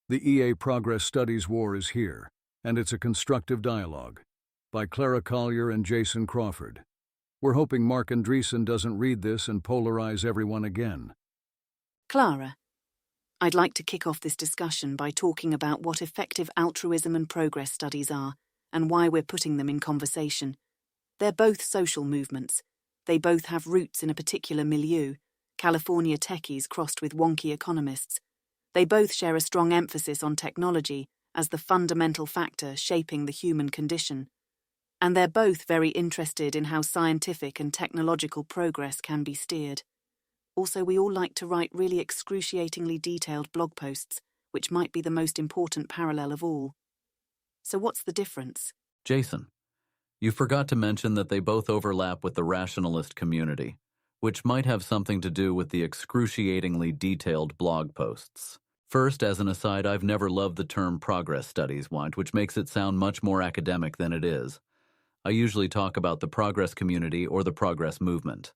The EA Progress Studies War is here, and it's a constructive dialogue. By Clara Collier and Jason Crawford. We're hoping Mark Andreessen doesn't read this and polarize everyone again. Clara, I'd like to kick off this discussion by talking about what effective altruism and progress studies are, and why we're putting them in conversation. They're both social movements. They both have roots in a particular milieu, California techies crossed with wonky economists. They both share a strong emphasis on technology as the fundamental factor shaping the human condition. And they're both very interested in how scientific and technological progress can be steered. Also, we all like to write really excruciatingly detailed blog posts, which might be the most important parallel of all. So what's the difference? Jason, you forgot to mention that they both overlap with the rationalist community, which might have something to do with the excruciatingly detailed blog posts. First, as an aside, I've never loved the term progress studies, which makes it sound much more academic than it is. I usually talk about the progress community or the progress movement.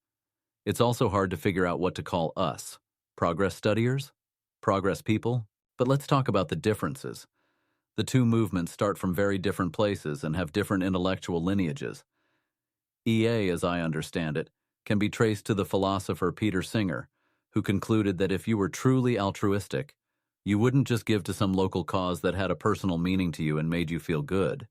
It's also hard to figure out what to call us. Progress studiers? Progress people? But let's talk about the differences. The two movements start from very different places and have different intellectual lineages. EA, as I understand it, can be traced to the philosopher Peter Singer, who concluded that if you were truly altruistic, you wouldn't just give to some local cause that had a personal meaning to you and made you feel good.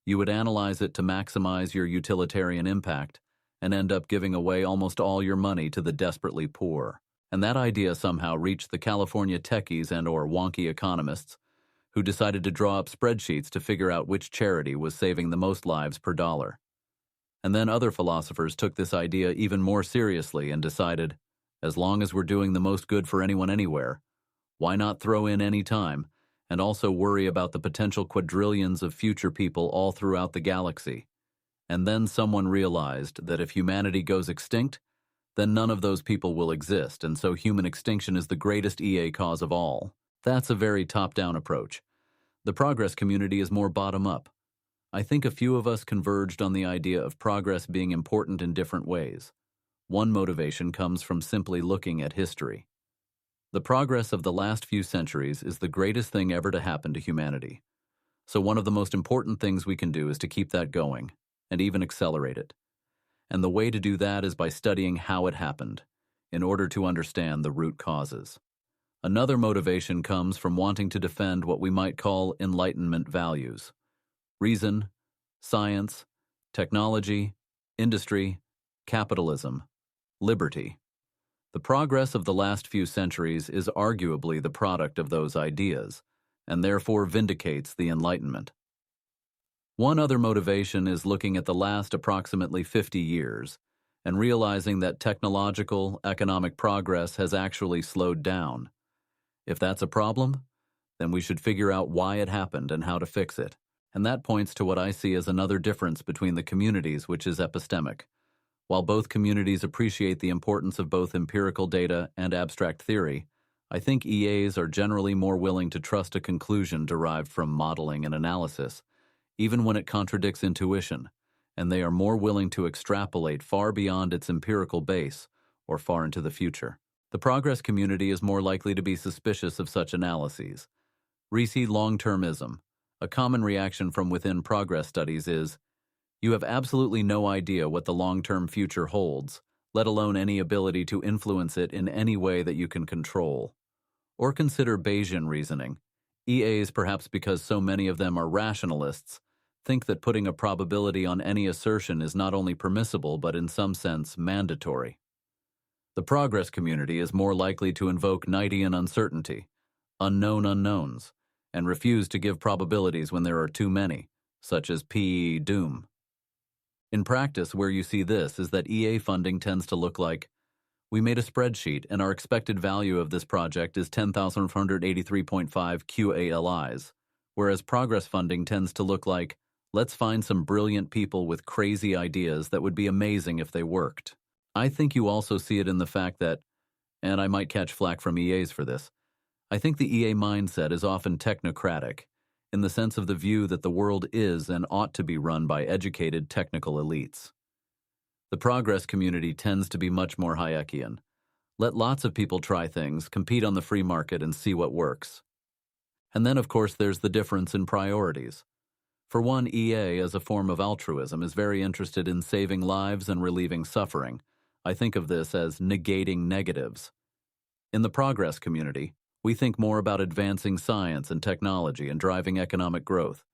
You would analyze it to maximize your utilitarian impact and end up giving away almost all your money to the desperately poor. And that idea somehow reached the California techies and/or wonky economists who decided to draw up spreadsheets to figure out which charity was saving the most lives per dollar. And then other philosophers took this idea even more seriously and decided, as long as we're doing the most good for anyone anywhere, why not throw in any time and also worry about the potential quadrillions of future people all throughout the galaxy? And then someone realized that if humanity goes extinct, then none of those people will exist, and so human extinction is the greatest EA cause of all. That's a very top-down approach. The progress community is more bottom-up. I think a few of us converged on the idea of progress being important in different ways. One motivation comes from simply looking at history. The progress of the last few centuries is the greatest thing ever to happen to humanity. So one of the most important things we can do is to keep that going, and even accelerate it. And the way to do that is by studying how it happened, in order to understand the root causes. Another motivation comes from wanting to defend what we might call Enlightenment values. Reason, science, technology, industry, capitalism, liberty. The progress of the last few centuries is arguably the product of those ideas, and therefore vindicates the Enlightenment. One other motivation is looking at the last approximately 50 years and realizing that technological, economic progress has actually slowed down. If that's a problem, then we should figure out why it happened and how to fix it. And that points to what I see as another difference between the communities, which is epistemic. While both communities appreciate the importance of both empirical data and abstract theory, I think EAs are generally more willing to trust a conclusion derived from modeling and analysis, even when it contradicts intuition, and they are more willing to extrapolate far beyond its empirical base or far into the future. The progress community is more likely to be suspicious of such analyses. Re-see long-termism. A common reaction from within progress studies is, you have absolutely no idea what the long-term future holds, let alone any ability to influence it in any way that you can control. Or consider Bayesian reasoning. EAs, perhaps because so many of them are rationalists, think that putting a probability on any assertion is not only permissible but in some sense mandatory. The progress community is more likely to invoke Knightian uncertainty, unknown unknowns, and refuse to give probabilities when there are too many, such as PE doom. In practice, where you see this is that EA funding tends to look like, we made a spreadsheet and our expected value of this project is 10,483.5 QALIs, whereas progress funding tends to look like, let's find some brilliant people with crazy ideas that would be amazing if they worked. I think you also see it in the fact that, and I might catch flack from EAs for this, I think the EA mindset is often technocratic, in the sense of the view that the world is and ought to be run by educated technical elites. The progress community tends to be much more Hayekian. Let lots of people try things, compete on the free market, and see what works. And then, of course, there's the difference in priorities. For one, EA, as a form of altruism, is very interested in saving lives and relieving suffering. I think of this as negating negatives. In the progress community, we think more about advancing science and technology and driving economic growth.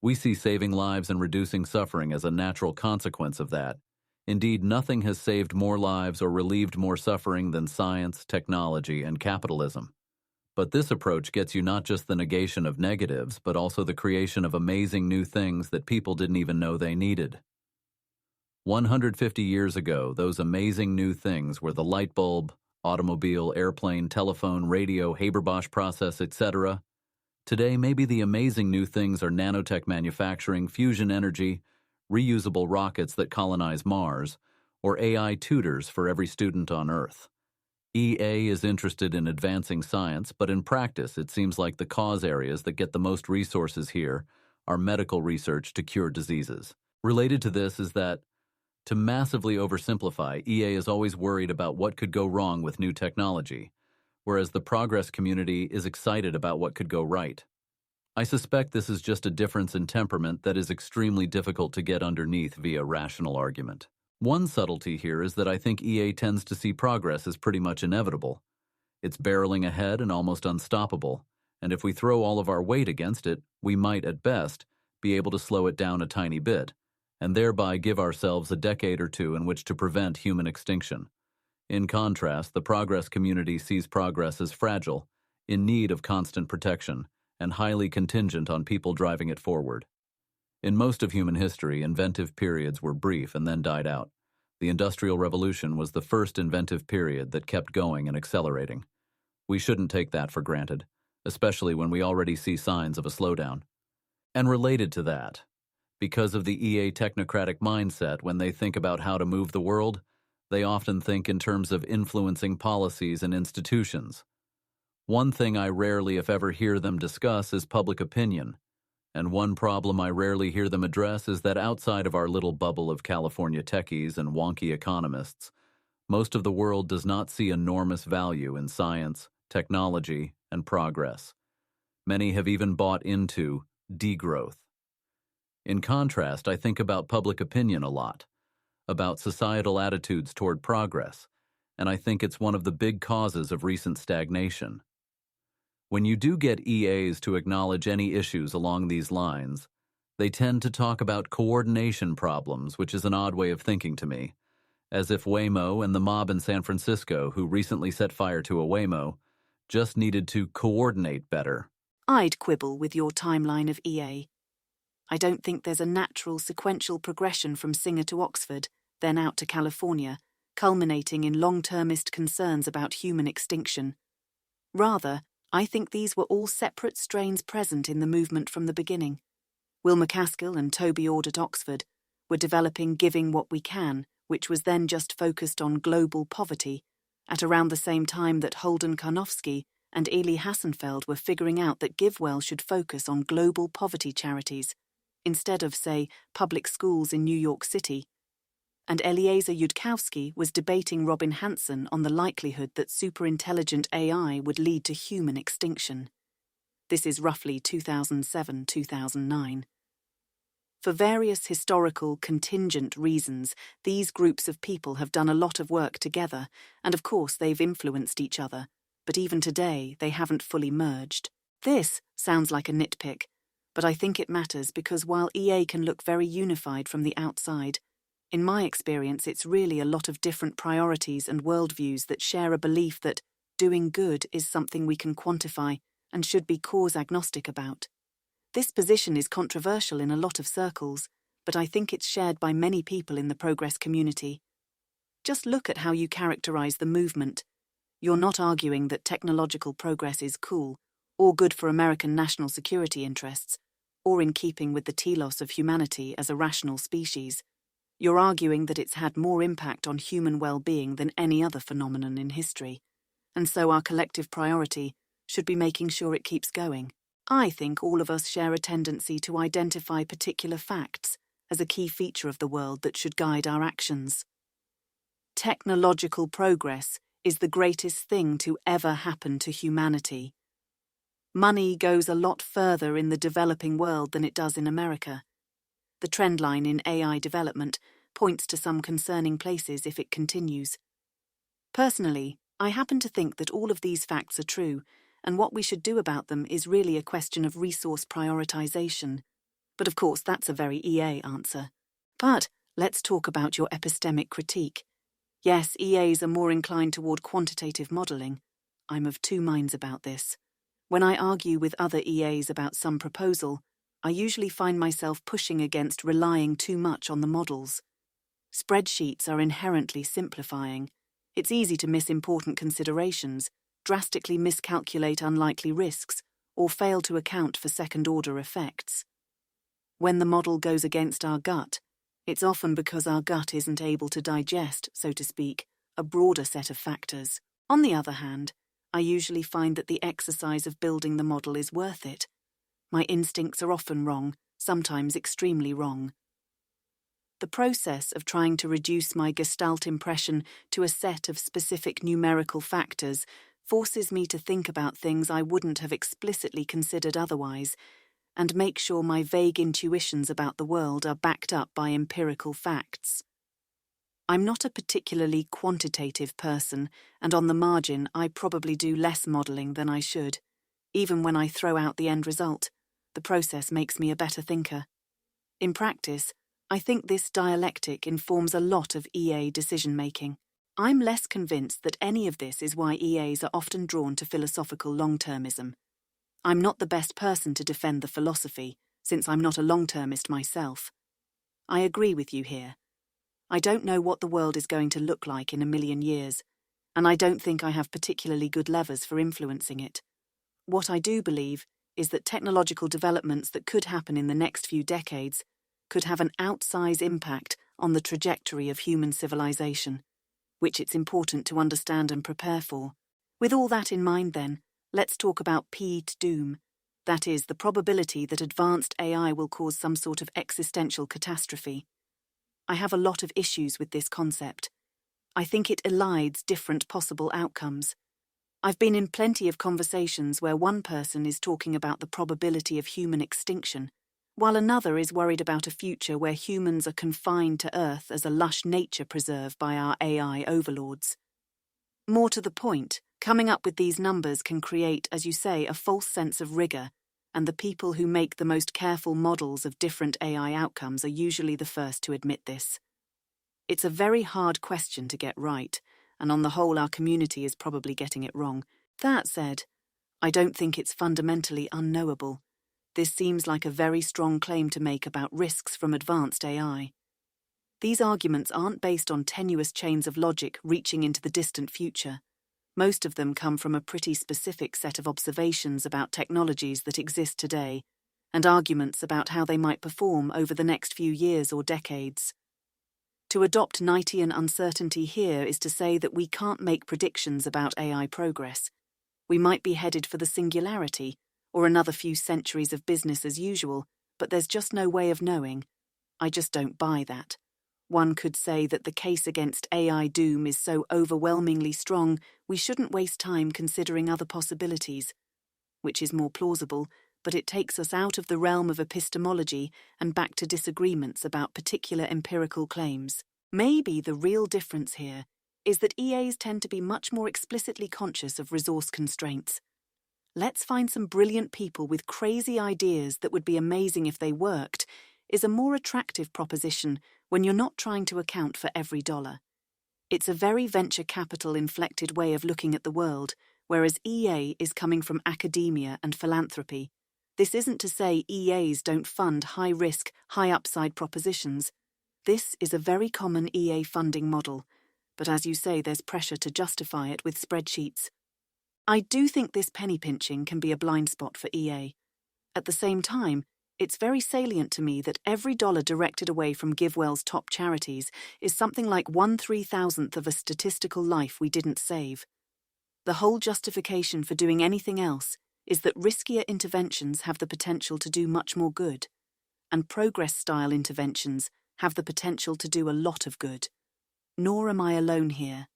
We see saving lives and reducing suffering as a natural consequence of that. Indeed, nothing has saved more lives or relieved more suffering than science, technology, and capitalism. But this approach gets you not just the negation of negatives, but also the creation of amazing new things that people didn't even know they needed. 150 years ago, those amazing new things were the light bulb, automobile, airplane, telephone, radio, Haber-Bosch process, etc. Today, maybe the amazing new things are nanotech manufacturing, fusion energy, reusable rockets that colonize Mars, or AI tutors for every student on Earth. EA is interested in advancing science, but in practice, it seems like the cause areas that get the most resources here are medical research to cure diseases. Related to this is that, to massively oversimplify, EA is always worried about what could go wrong with new technology, whereas the progress community is excited about what could go right. I suspect this is just a difference in temperament that is extremely difficult to get underneath via rational argument. One subtlety here is that I think EA tends to see progress as pretty much inevitable. It's barreling ahead and almost unstoppable, and if we throw all of our weight against it, we might, at best, be able to slow it down a tiny bit, and thereby give ourselves a decade or two in which to prevent human extinction. In contrast, the progress community sees progress as fragile, in need of constant protection, and highly contingent on people driving it forward. In most of human history, inventive periods were brief and then died out. The Industrial Revolution was the first inventive period that kept going and accelerating. We shouldn't take that for granted, especially when we already see signs of a slowdown. And related to that, because of the EA technocratic mindset, when they think about how to move the world, they often think in terms of influencing policies and institutions. One thing I rarely, if ever, hear them discuss is public opinion. And one problem I rarely hear them address is that outside of our little bubble of California techies and wonky economists, most of the world does not see enormous value in science, technology, and progress. Many have even bought into degrowth. In contrast, I think about public opinion a lot, about societal attitudes toward progress, and I think it's one of the big causes of recent stagnation. When you do get EAs to acknowledge any issues along these lines, they tend to talk about coordination problems, which is an odd way of thinking to me, as if Waymo and the mob in San Francisco who recently set fire to a Waymo just needed to coordinate better. I'd quibble with your timeline of EA. I don't think there's a natural sequential progression from Singer to Oxford, then out to California, culminating in long-termist concerns about human extinction. Rather, I think these were all separate strains present in the movement from the beginning. Will McCaskill and Toby Ord at Oxford were developing Giving What We Can, which was then just focused on global poverty, at around the same time that Holden Karnofsky and Eli Hassenfeld were figuring out that GiveWell should focus on global poverty charities, instead of, say, public schools in New York City. And Eliezer Yudkowsky was debating Robin Hanson on the likelihood that superintelligent AI would lead to human extinction. This is roughly 2007-2009. For various historical contingent reasons, these groups of people have done a lot of work together, and of course they've influenced each other, but even today they haven't fully merged. This sounds like a nitpick, but I think it matters because while EA can look very unified from the outside, in my experience, it's really a lot of different priorities and worldviews that share a belief that doing good is something we can quantify and should be cause-agnostic about. This position is controversial in a lot of circles, but I think it's shared by many people in the progress community. Just look at how you characterize the movement. You're not arguing that technological progress is cool, or good for American national security interests, or in keeping with the telos of humanity as a rational species. You're arguing that it's had more impact on human well-being than any other phenomenon in history, and so our collective priority should be making sure it keeps going. I think all of us share a tendency to identify particular facts as a key feature of the world that should guide our actions. Technological progress is the greatest thing to ever happen to humanity. Money goes a lot further in the developing world than it does in America. The trend line in AI development points to some concerning places if it continues. Personally, I happen to think that all of these facts are true, and what we should do about them is really a question of resource prioritization. But of course, that's a very EA answer. But let's talk about your epistemic critique. Yes, EAs are more inclined toward quantitative modeling. I'm of two minds about this. When I argue with other EAs about some proposal, I usually find myself pushing against relying too much on the models. Spreadsheets are inherently simplifying. It's easy to miss important considerations, drastically miscalculate unlikely risks, or fail to account for second-order effects. When the model goes against our gut, it's often because our gut isn't able to digest, so to speak, a broader set of factors. On the other hand, I usually find that the exercise of building the model is worth it. My instincts are often wrong, sometimes extremely wrong. The process of trying to reduce my Gestalt impression to a set of specific numerical factors forces me to think about things I wouldn't have explicitly considered otherwise, and make sure my vague intuitions about the world are backed up by empirical facts. I'm not a particularly quantitative person, and on the margin I probably do less modelling than I should. Even when I throw out the end result, the process makes me a better thinker. In practice, I think this dialectic informs a lot of EA decision-making. I'm less convinced that any of this is why EAs are often drawn to philosophical long-termism. I'm not the best person to defend the philosophy, since I'm not a long-termist myself. I agree with you here. I don't know what the world is going to look like in a million years, and I don't think I have particularly good levers for influencing it. What I do believe is that technological developments that could happen in the next few decades could have an outsized impact on the trajectory of human civilization, which it's important to understand and prepare for. With all that in mind then, let's talk about P-ed doom. That is, the probability that advanced AI will cause some sort of existential catastrophe. I have a lot of issues with this concept. I think it elides different possible outcomes. I've been in plenty of conversations where one person is talking about the probability of human extinction, while another is worried about a future where humans are confined to Earth as a lush nature preserve by our AI overlords. More to the point, coming up with these numbers can create, as you say, a false sense of rigor, and the people who make the most careful models of different AI outcomes are usually the first to admit this. It's a very hard question to get right, and on the whole our community is probably getting it wrong. That said, I don't think it's fundamentally unknowable. This seems like a very strong claim to make about risks from advanced AI. These arguments aren't based on tenuous chains of logic reaching into the distant future. Most of them come from a pretty specific set of observations about technologies that exist today, and arguments about how they might perform over the next few years or decades. To adopt Knightian uncertainty here is to say that we can't make predictions about AI progress. We might be headed for the singularity, or another few centuries of business as usual, but there's just no way of knowing. I just don't buy that. One could say that the case against AI doom is so overwhelmingly strong we shouldn't waste time considering other possibilities, which is more plausible, but it takes us out of the realm of epistemology and back to disagreements about particular empirical claims. Maybe the real difference here is that EAs tend to be much more explicitly conscious of resource constraints. Let's find some brilliant people with crazy ideas that would be amazing if they worked is a more attractive proposition when you're not trying to account for every dollar. It's a very venture capital-inflected way of looking at the world, whereas EA is coming from academia and philanthropy. This isn't to say EAs don't fund high-risk, high-upside propositions. This is a very common EA funding model, but as you say, there's pressure to justify it with spreadsheets. I do think this penny-pinching can be a blind spot for EA. At the same time, it's very salient to me that every dollar directed away from GiveWell's top charities is something like 1/3000th of a statistical life we didn't save. The whole justification for doing anything else is that riskier interventions have the potential to do much more good, and progress-style interventions have the potential to do a lot of good. Nor am I alone here.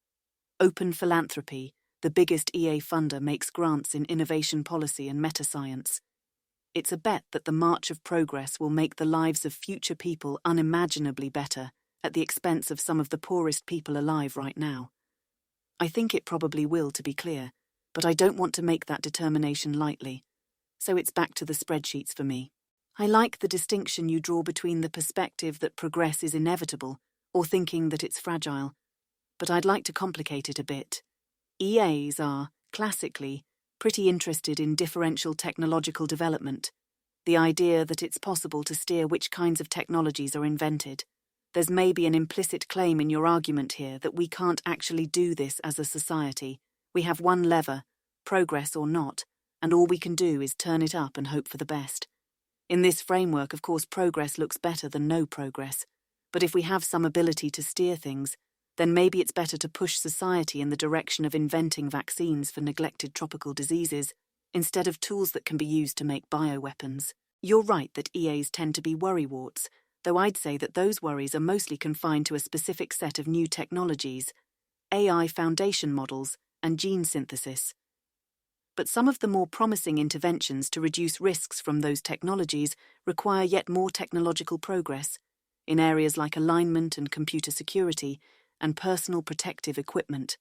Open philanthropy, the biggest EA funder, makes grants in innovation policy and meta-science. It's a bet that the march of progress will make the lives of future people unimaginably better at the expense of some of the poorest people alive right now. I think it probably will, to be clear, but I don't want to make that determination lightly. So it's back to the spreadsheets for me. I like the distinction you draw between the perspective that progress is inevitable or thinking that it's fragile, but I'd like to complicate it a bit. EAs are, classically, pretty interested in differential technological development, the idea that it's possible to steer which kinds of technologies are invented. There's maybe an implicit claim in your argument here that we can't actually do this as a society. We have one lever, progress or not, and all we can do is turn it up and hope for the best. In this framework, of course, progress looks better than no progress, but if we have some ability to steer things, then maybe it's better to push society in the direction of inventing vaccines for neglected tropical diseases, instead of tools that can be used to make bioweapons. You're right that EAs tend to be worrywarts, though I'd say that those worries are mostly confined to a specific set of new technologies, AI foundation models, and gene synthesis. But some of the more promising interventions to reduce risks from those technologies require yet more technological progress, in areas like alignment and computer security, and personal protective equipment.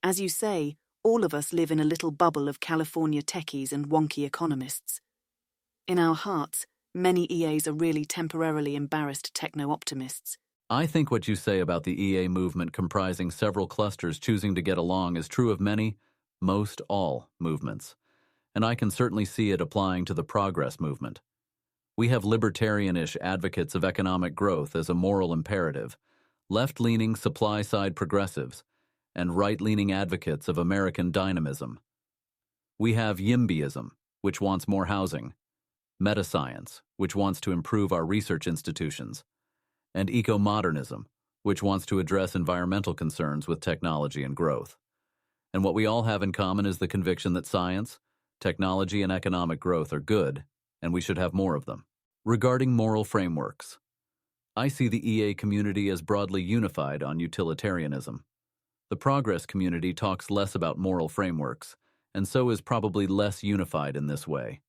As you say, all of us live in a little bubble of California techies and wonky economists. In our hearts, many EAs are really temporarily embarrassed techno-optimists. I think what you say about the EA movement comprising several clusters choosing to get along is true of many, most all, movements, and I can certainly see it applying to the progress movement. We have libertarian-ish advocates of economic growth as a moral imperative, left-leaning supply-side progressives, and right-leaning advocates of American dynamism. We have YIMBYism, which wants more housing, meta-science, which wants to improve our research institutions, and eco-modernism, which wants to address environmental concerns with technology and growth. And what we all have in common is the conviction that science, technology, and economic growth are good, and we should have more of them. Regarding moral frameworks, I see the EA community as broadly unified on utilitarianism. The progress community talks less about moral frameworks, and so is probably less unified in this way.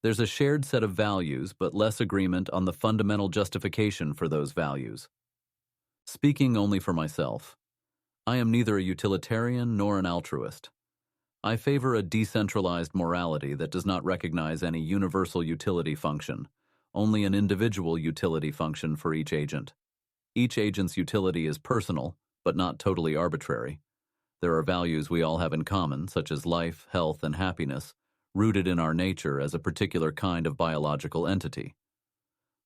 There's a shared set of values, but less agreement on the fundamental justification for those values. Speaking only for myself, I am neither a utilitarian nor an altruist. I favor a decentralized morality that does not recognize any universal utility function, only an individual utility function for each agent. Each agent's utility is personal, but not totally arbitrary. There are values we all have in common, such as life, health, and happiness, rooted in our nature as a particular kind of biological entity.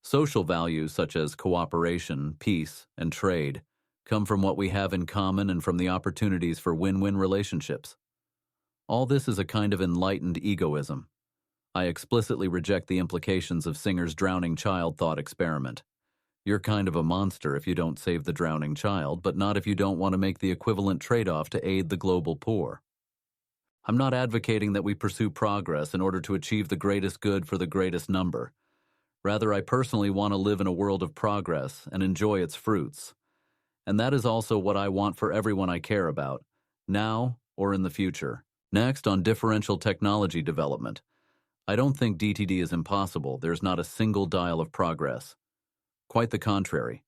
Social values such as cooperation, peace, and trade come from what we have in common and from the opportunities for win-win relationships. All this is a kind of enlightened egoism. I explicitly reject the implications of Singer's drowning child thought experiment. You're kind of a monster if you don't save the drowning child, but not if you don't want to make the equivalent trade-off to aid the global poor. I'm not advocating that we pursue progress in order to achieve the greatest good for the greatest number. Rather, I personally want to live in a world of progress and enjoy its fruits. And that is also what I want for everyone I care about, now or in the future. Next, on differential technology development. I don't think DTD is impossible. There's not a single dial of progress. Quite the contrary.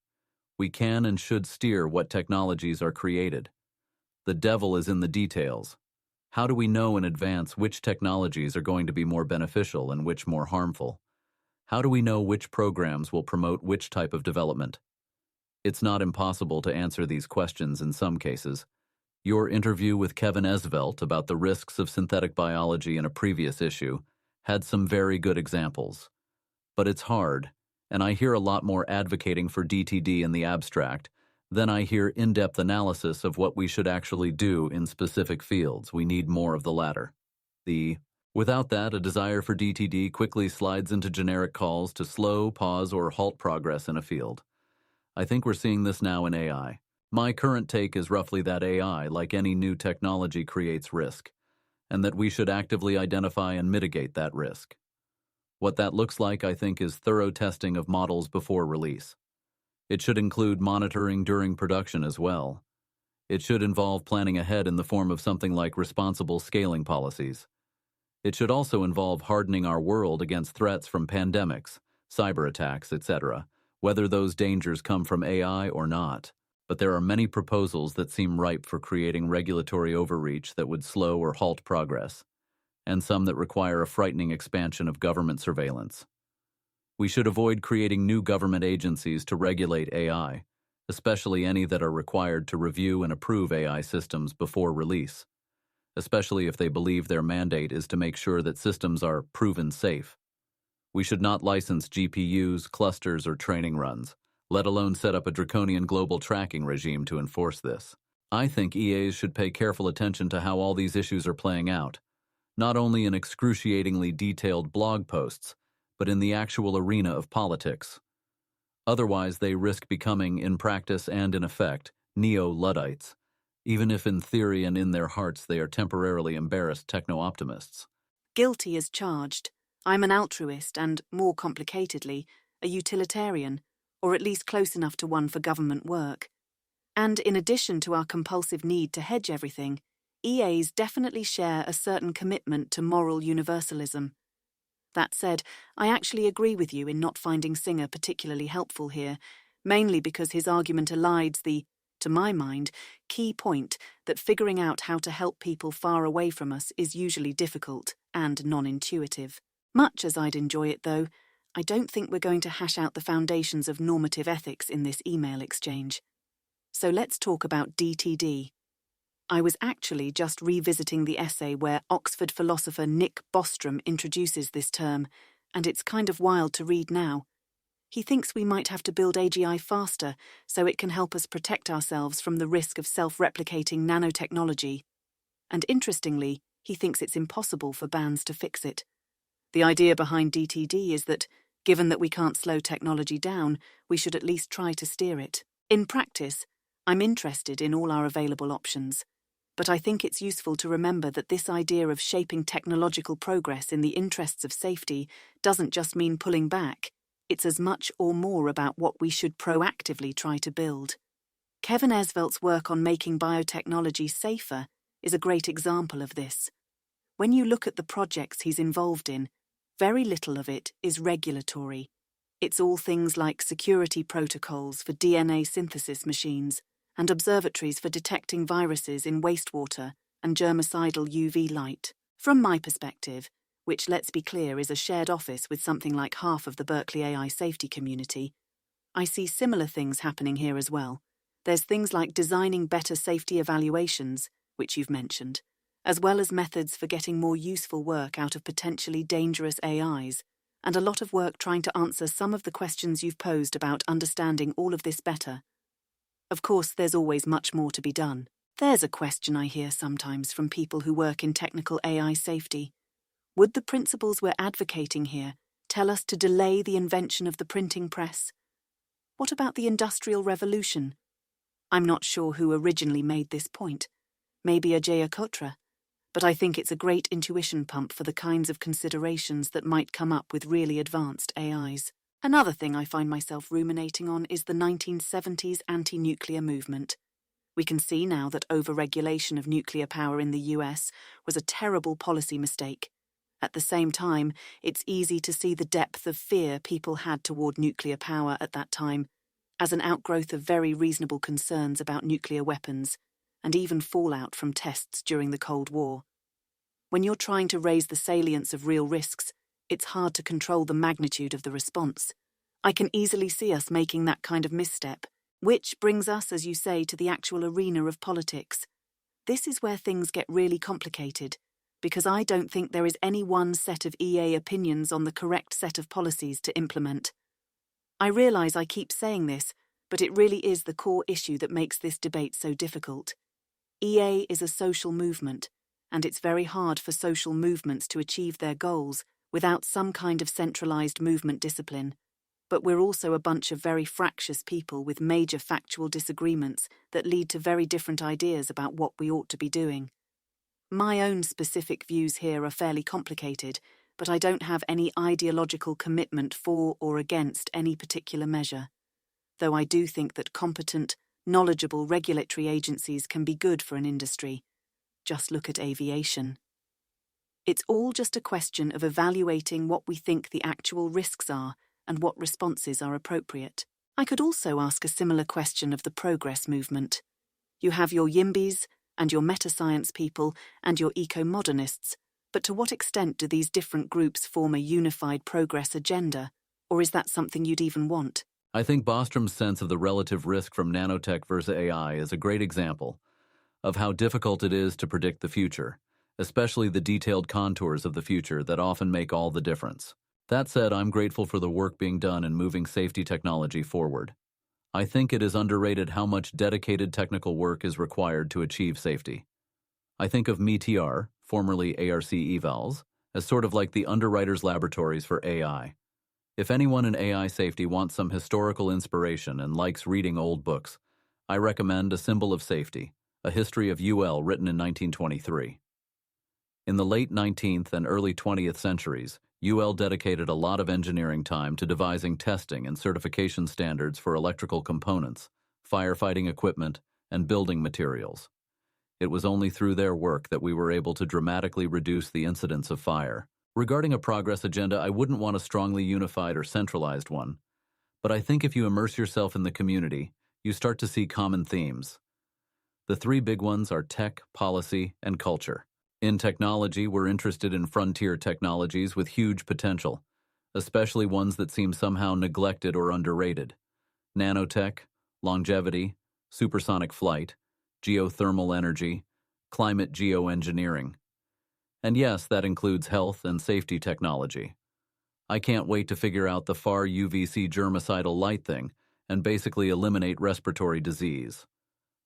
We can and should steer what technologies are created. The devil is in the details. How do we know in advance which technologies are going to be more beneficial and which more harmful? How do we know which programs will promote which type of development? It's not impossible to answer these questions in some cases. Your interview with Kevin Esvelt about the risks of synthetic biology in a previous issue had some very good examples. But it's hard, and I hear a lot more advocating for DTD in the abstract than I hear in-depth analysis of what we should actually do in specific fields. We need more of the latter. Without that, a desire for DTD quickly slides into generic calls to slow, pause, or halt progress in a field. I think we're seeing this now in AI. My current take is roughly that AI, like any new technology, creates risk, and that we should actively identify and mitigate that risk. What that looks like, I think, is thorough testing of models before release. It should include monitoring during production as well. It should involve planning ahead in the form of something like responsible scaling policies. It should also involve hardening our world against threats from pandemics, cyber attacks, etc., whether those dangers come from AI or not. But there are many proposals that seem ripe for creating regulatory overreach that would slow or halt progress, and some that require a frightening expansion of government surveillance. We should avoid creating new government agencies to regulate AI, especially any that are required to review and approve AI systems before release, especially if they believe their mandate is to make sure that systems are proven safe. We should not license GPUs, clusters, or training runs, let alone set up a draconian global tracking regime to enforce this. I think EAs should pay careful attention to how all these issues are playing out, not only in excruciatingly detailed blog posts, but in the actual arena of politics. Otherwise, they risk becoming, in practice and in effect, neo-Luddites, even if in theory and in their hearts they are temporarily embarrassed techno-optimists. Guilty as charged. I'm an altruist and, more complicatedly, a utilitarian, or at least close enough to one for government work. And in addition to our compulsive need to hedge everything, EAs definitely share a certain commitment to moral universalism. That said, I actually agree with you in not finding Singer particularly helpful here, mainly because his argument elides the, to my mind, key point that figuring out how to help people far away from us is usually difficult and non-intuitive. Much as I'd enjoy it, though, I don't think we're going to hash out the foundations of normative ethics in this email exchange. So let's talk about DTD. I was actually just revisiting the essay where Oxford philosopher Nick Bostrom introduces this term, and it's kind of wild to read now. He thinks we might have to build AGI faster so it can help us protect ourselves from the risk of self-replicating nanotechnology. And interestingly, he thinks it's impossible for bans to fix it. The idea behind DTD is that, given that we can't slow technology down, we should at least try to steer it. In practice, I'm interested in all our available options, but I think it's useful to remember that this idea of shaping technological progress in the interests of safety doesn't just mean pulling back. It's as much or more about what we should proactively try to build. Kevin Esvelt's work on making biotechnology safer is a great example of this. When you look at the projects he's involved in, very little of it is regulatory. It's all things like security protocols for DNA synthesis machines and observatories for detecting viruses in wastewater and germicidal UV light. From my perspective, which, let's be clear, is a shared office with something like half of the Berkeley AI safety community, I see similar things happening here as well. There's things like designing better safety evaluations, which you've mentioned, as well as methods for getting more useful work out of potentially dangerous AIs, and a lot of work trying to answer some of the questions you've posed about understanding all of this better. Of course, there's always much more to be done. There's a question I hear sometimes from people who work in technical AI safety. Would the principles we're advocating here tell us to delay the invention of the printing press? What about the Industrial Revolution? I'm not sure who originally made this point. Maybe Ajay Kotra. But I think it's a great intuition pump for the kinds of considerations that might come up with really advanced AIs. Another thing I find myself ruminating on is the 1970s anti-nuclear movement. We can see now that over-regulation of nuclear power in the US was a terrible policy mistake. At the same time, it's easy to see the depth of fear people had toward nuclear power at that time, as an outgrowth of very reasonable concerns about nuclear weapons, and even fallout from tests during the Cold War. When you're trying to raise the salience of real risks, it's hard to control the magnitude of the response. I can easily see us making that kind of misstep, which brings us, as you say, to the actual arena of politics. This is where things get really complicated, because I don't think there is any one set of EA opinions on the correct set of policies to implement. I realize I keep saying this, but it really is the core issue that makes this debate so difficult. EA is a social movement, and it's very hard for social movements to achieve their goals without some kind of centralized movement discipline. But we're also a bunch of very fractious people with major factual disagreements that lead to very different ideas about what we ought to be doing. My own specific views here are fairly complicated, but I don't have any ideological commitment for or against any particular measure, though I do think that competent, Knowledgeable regulatory agencies can be good for an industry. Just look at aviation. It's all just a question of evaluating what we think the actual risks are and what responses are appropriate. I could also ask a similar question of the progress movement. You have your YIMBYs and your meta-science people and your eco-modernists, but to what extent do these different groups form a unified progress agenda, or is that something you'd even want? I think Bostrom's sense of the relative risk from nanotech versus AI is a great example of how difficult it is to predict the future, especially the detailed contours of the future that often make all the difference. That said, I'm grateful for the work being done in moving safety technology forward. I think it is underrated how much dedicated technical work is required to achieve safety. I think of METR, formerly ARC evals, as sort of like the underwriters' laboratories for AI. If anyone in AI safety wants some historical inspiration and likes reading old books, I recommend A Symbol of Safety, a history of UL written in 1923. In the late 19th and early 20th centuries, UL dedicated a lot of engineering time to devising testing and certification standards for electrical components, firefighting equipment, and building materials. It was only through their work that we were able to dramatically reduce the incidence of fire. Regarding a progress agenda, I wouldn't want a strongly unified or centralized one, but I think if you immerse yourself in the community, you start to see common themes. The three big ones are tech, policy, and culture. In technology, we're interested in frontier technologies with huge potential, especially ones that seem somehow neglected or underrated. Nanotech, longevity, supersonic flight, geothermal energy, climate geoengineering. And yes, that includes health and safety technology. I can't wait to figure out the far UVC germicidal light thing and basically eliminate respiratory disease.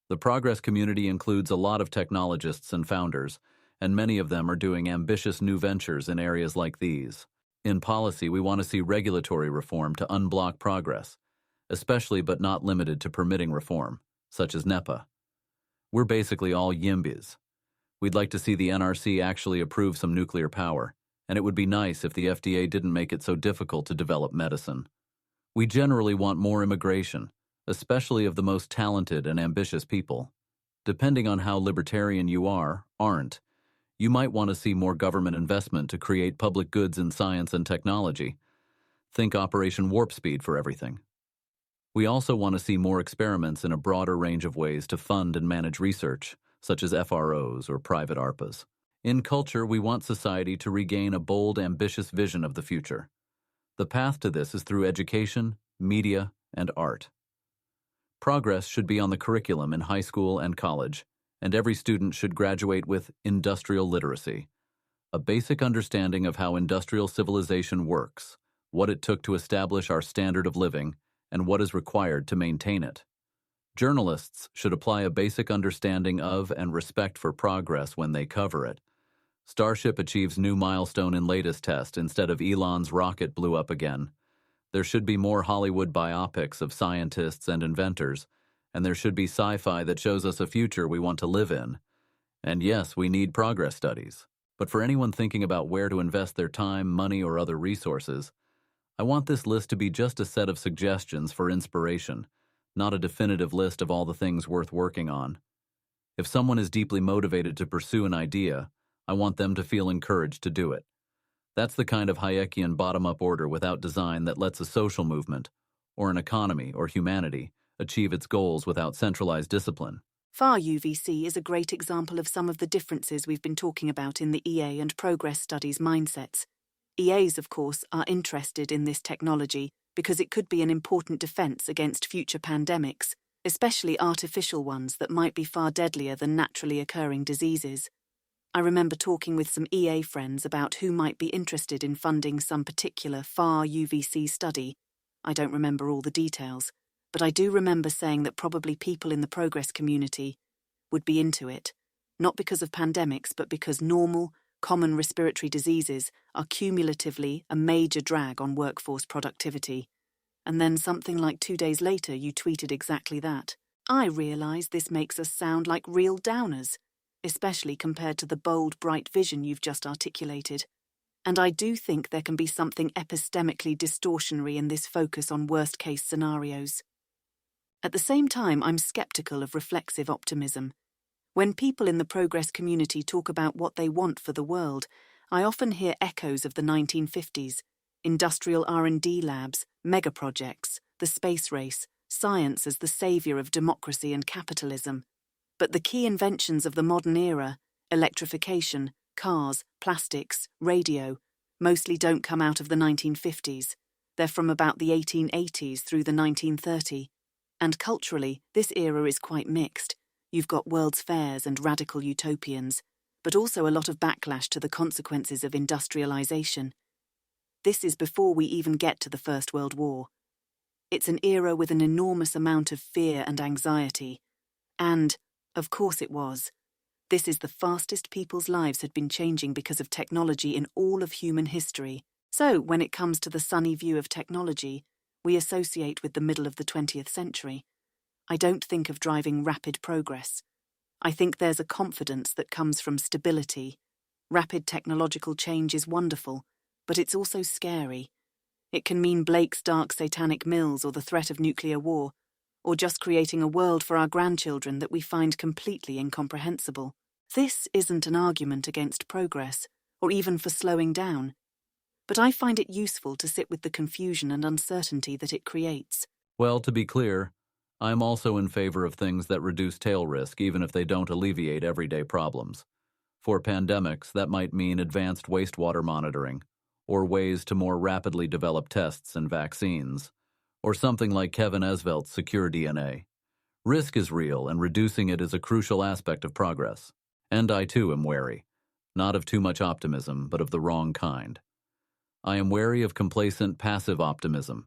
The progress community includes a lot of technologists and founders, and many of them are doing ambitious new ventures in areas like these. In policy, we want to see regulatory reform to unblock progress, especially but not limited to permitting reform, such as NEPA. We're basically all YIMBYs. We'd like to see the NRC actually approve some nuclear power, and it would be nice if the FDA didn't make it so difficult to develop medicine. We generally want more immigration, especially of the most talented and ambitious people. Depending on how libertarian you aren't, you might want to see more government investment to create public goods in science and technology. Think Operation Warp Speed for everything. We also want to see more experiments in a broader range of ways to fund and manage research, such as FROs or private ARPAs. In culture, we want society to regain a bold, ambitious vision of the future. The path to this is through education, media, and art. Progress should be on the curriculum in high school and college, and every student should graduate with industrial literacy, a basic understanding of how industrial civilization works, what it took to establish our standard of living, and what is required to maintain it. Journalists should apply a basic understanding of and respect for progress when they cover it. Starship achieves new milestone in latest test instead of Elon's rocket blew up again. There should be more Hollywood biopics of scientists and inventors, and there should be sci-fi that shows us a future we want to live in. And yes, we need progress studies. But for anyone thinking about where to invest their time, money, or other resources, I want this list to be just a set of suggestions for inspiration, not a definitive list of all the things worth working on. If someone is deeply motivated to pursue an idea, I want them to feel encouraged to do it. That's the kind of Hayekian bottom-up order without design that lets a social movement, or an economy, or humanity, achieve its goals without centralized discipline. FAR UVC is a great example of some of the differences we've been talking about in the EA and progress studies mindsets. EAs, of course, are interested in this technology because it could be an important defense against future pandemics, especially artificial ones that might be far deadlier than naturally occurring diseases. I remember talking with some EA friends about who might be interested in funding some particular FAR UVC study. I don't remember all the details, but I do remember saying that probably people in the progress community would be into it, not because of pandemics, but because normal, common respiratory diseases are cumulatively a major drag on workforce productivity. And then something like 2 days later, you tweeted exactly that. I realise this makes us sound like real downers, especially compared to the bold, bright vision you've just articulated. And I do think there can be something epistemically distortionary in this focus on worst-case scenarios. At the same time, I'm skeptical of reflexive optimism. When people in the progress community talk about what they want for the world, I often hear echoes of the 1950s, industrial R&D labs, megaprojects, the space race, science as the savior of democracy and capitalism. But the key inventions of the modern era, electrification, cars, plastics, radio, mostly don't come out of the 1950s. They're from about the 1880s through the 1930s. And culturally, this era is quite mixed. You've got World's Fairs and radical utopians, but also a lot of backlash to the consequences of industrialization. This is before we even get to the First World War. It's an era with an enormous amount of fear and anxiety. And, of course it was. This is the fastest people's lives had been changing because of technology in all of human history. So, when it comes to the sunny view of technology, we associate with the middle of the 20th century. I don't think of driving rapid progress. I think there's a confidence that comes from stability. Rapid technological change is wonderful, but it's also scary. It can mean Blake's dark satanic mills or the threat of nuclear war, or just creating a world for our grandchildren that we find completely incomprehensible. This isn't an argument against progress, or even for slowing down, but I find it useful to sit with the confusion and uncertainty that it creates. Well, to be clear, I'm also in favor of things that reduce tail risk even if they don't alleviate everyday problems. For pandemics, that might mean advanced wastewater monitoring, or ways to more rapidly develop tests and vaccines, or something like Kevin Esvelt's secure DNA. Risk is real, and reducing it is a crucial aspect of progress. And I too am wary, not of too much optimism, but of the wrong kind. I am wary of complacent passive optimism,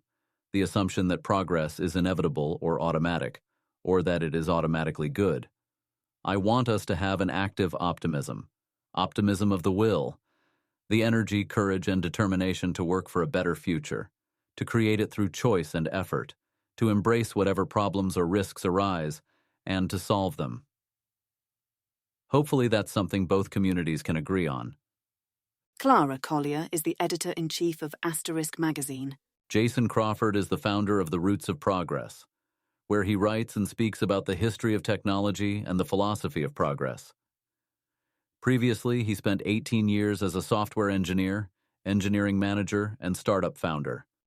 the assumption that progress is inevitable or automatic, or that it is automatically good. I want us to have an active optimism of the will, the energy, courage, and determination to work for a better future, to create it through choice and effort, to embrace whatever problems or risks arise, and to solve them. Hopefully that's something both communities can agree on. Clara Collier is the editor-in-chief of Asterisk magazine. Jason Crawford is the founder of The Roots of Progress, where he writes and speaks about the history of technology and the philosophy of progress. Previously, he spent 18 years as a software engineer, engineering manager, and startup founder.